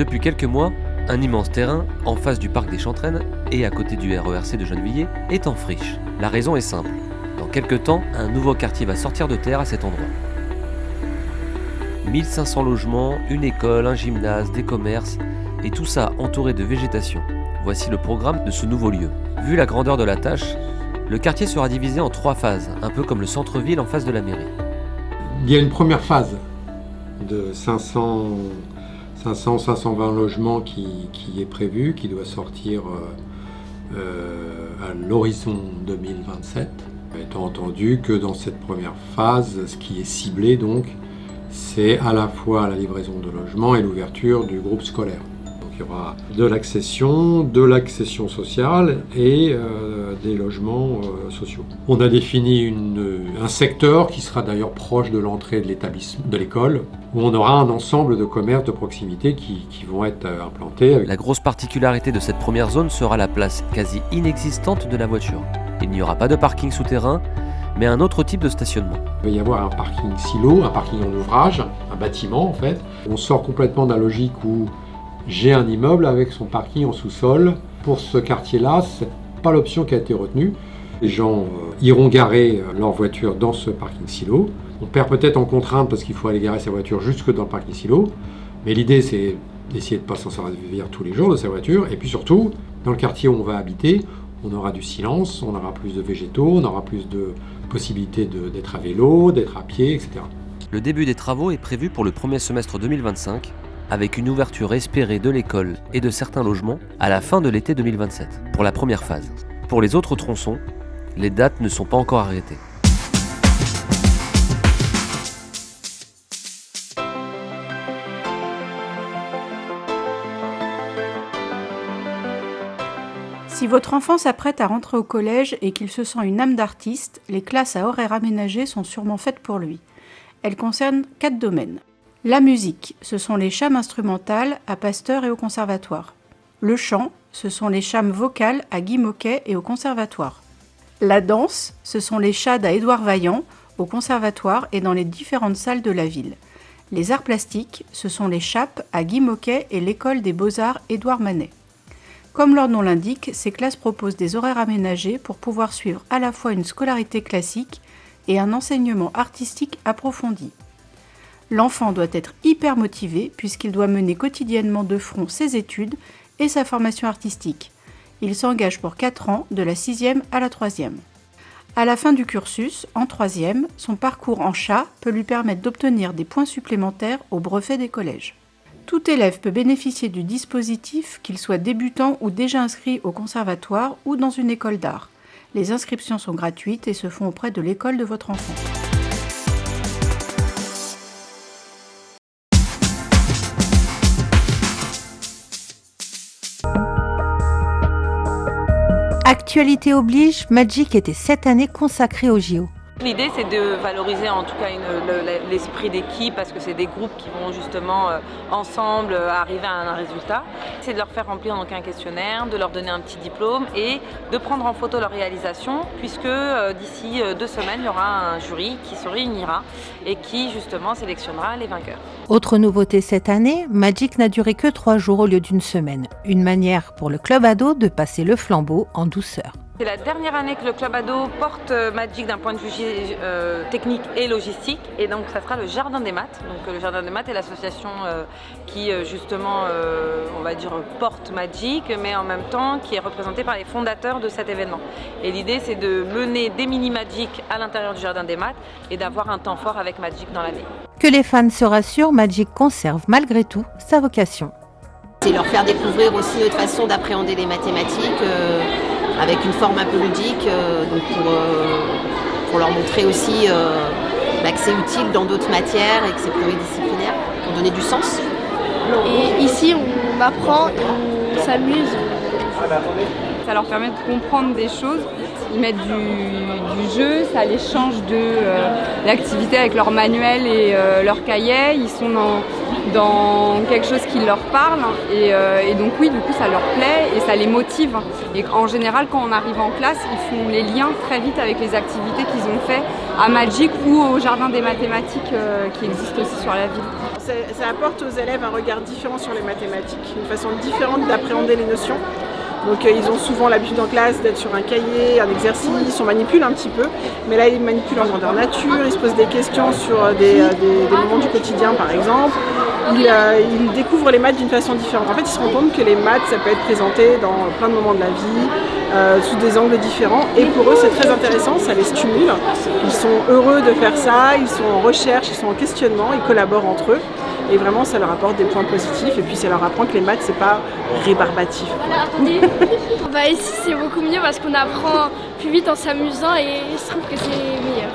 Depuis quelques mois, un immense terrain, en face du parc des Chantraines et à côté du RERC de Gennevilliers, est en friche. La raison est simple. Dans quelques temps, un nouveau quartier va sortir de terre à cet endroit. 1500 logements, une école, un gymnase, des commerces, et tout ça entouré de végétation. Voici le programme de ce nouveau lieu. Vu la grandeur de la tâche, le quartier sera divisé en 3 phases, un peu comme le centre-ville en face de la mairie. Il y a une première phase de 500-520 logements qui est prévue, qui doit sortir à l'horizon 2027. Étant entendu que dans cette première phase, ce qui est ciblé donc, c'est à la fois la livraison de logements et l'ouverture du groupe scolaire. Donc il y aura de l'accession sociale et des logements sociaux. On a défini un secteur qui sera d'ailleurs proche de l'entrée de l'établissement, de l'école, où on aura un ensemble de commerces de proximité qui vont être implantés. La grosse particularité de cette première zone sera la place quasi inexistante de la voiture. Il n'y aura pas de parking souterrain, mais un autre type de stationnement. Il va y avoir un parking silo, un parking en ouvrage, un bâtiment en fait. On sort complètement de la logique où j'ai un immeuble avec son parking en sous-sol. Pour ce quartier-là, ce n'est pas l'option qui a été retenue. Les gens iront garer leur voiture dans ce parking silo. On perd peut-être en contrainte parce qu'il faut aller garer sa voiture jusque dans le parking silo. Mais l'idée, c'est d'essayer de ne pas s'en servir tous les jours de sa voiture. Et puis surtout, dans le quartier où on va habiter, on aura du silence, on aura plus de végétaux, on aura plus de possibilités d'être à vélo, d'être à pied, etc. Le début des travaux est prévu pour le premier semestre 2025, avec une ouverture espérée de l'école et de certains logements à la fin de l'été 2027, pour la première phase. Pour les autres tronçons, les dates ne sont pas encore arrêtées. Si votre enfant s'apprête à rentrer au collège et qu'il se sent une âme d'artiste, les classes à horaires aménagés sont sûrement faites pour lui. Elles concernent 4 domaines. La musique, ce sont les chammes instrumentales à Pasteur et au conservatoire. Le chant, ce sont les chammes vocales à Guy Moquet et au conservatoire. La danse, ce sont les chades à Édouard Vaillant, au conservatoire et dans les différentes salles de la ville. Les arts plastiques, ce sont les chapes à Guy Moquet et l'école des beaux-arts Édouard Manet. Comme leur nom l'indique, ces classes proposent des horaires aménagés pour pouvoir suivre à la fois une scolarité classique et un enseignement artistique approfondi. L'enfant doit être hyper motivé puisqu'il doit mener quotidiennement de front ses études et sa formation artistique. Il s'engage pour 4 ans, de la 6e à la 3e. À la fin du cursus, en 3e, son parcours en chat peut lui permettre d'obtenir des points supplémentaires au brevet des collèges. Tout élève peut bénéficier du dispositif, qu'il soit débutant ou déjà inscrit au conservatoire ou dans une école d'art. Les inscriptions sont gratuites et se font auprès de l'école de votre enfant. Actualité oblige, Magic était cette année consacré au JO. L'idée, c'est de valoriser en tout cas l'esprit d'équipe parce que c'est des groupes qui vont justement ensemble arriver à un résultat. C'est de leur faire remplir donc un questionnaire, de leur donner un petit diplôme et de prendre en photo leur réalisation puisque d'ici 2 semaines, il y aura un jury qui se réunira et qui justement sélectionnera les vainqueurs. Autre nouveauté cette année, Magic n'a duré que 3 jours au lieu d'une semaine. Une manière pour le club ado de passer le flambeau en douceur. C'est la dernière année que le club ado porte Magic d'un point de vue technique et logistique et donc ça sera le Jardin des Maths. Donc le Jardin des Maths est l'association qui justement on va dire porte Magic mais en même temps qui est représentée par les fondateurs de cet événement. Et l'idée c'est de mener des mini Magic à l'intérieur du Jardin des Maths et d'avoir un temps fort avec Magic dans l'année. Que les fans se rassurent, Magic conserve malgré tout sa vocation. C'est leur faire découvrir aussi notre façon d'appréhender les mathématiques avec une forme un peu ludique, donc pour leur montrer aussi que c'est utile dans d'autres matières et que c'est pluridisciplinaire, pour donner du sens. Et ici, on apprend, on s'amuse. Ça leur permet de comprendre des choses. Ils mettent du jeu, ça les change de l'activité avec leur manuel et leur cahier. Ils sont dans quelque chose qui leur parle et donc oui, du coup ça leur plaît et ça les motive. Et en général, quand on arrive en classe, ils font les liens très vite avec les activités qu'ils ont fait à Magic ou au Jardin des mathématiques qui existe aussi sur la ville. Ça apporte aux élèves un regard différent sur les mathématiques, une façon différente d'appréhender les notions. Donc ils ont souvent l'habitude en classe d'être sur un cahier, un exercice, on manipule un petit peu, mais là ils manipulent en grandeur nature, ils se posent des questions sur des moments du quotidien par exemple. Ils découvrent les maths d'une façon différente. En fait, ils se rendent compte que les maths, ça peut être présenté dans plein de moments de la vie, sous des angles différents. Et pour eux, c'est très intéressant, ça les stimule. Ils sont heureux de faire ça, ils sont en recherche, ils sont en questionnement, ils collaborent entre eux. Et vraiment, ça leur apporte des points positifs. Et puis, ça leur apprend que les maths, c'est pas rébarbatif. Voilà, attendez. Ici, c'est beaucoup mieux parce qu'on apprend plus vite en s'amusant et je trouve que c'est meilleur.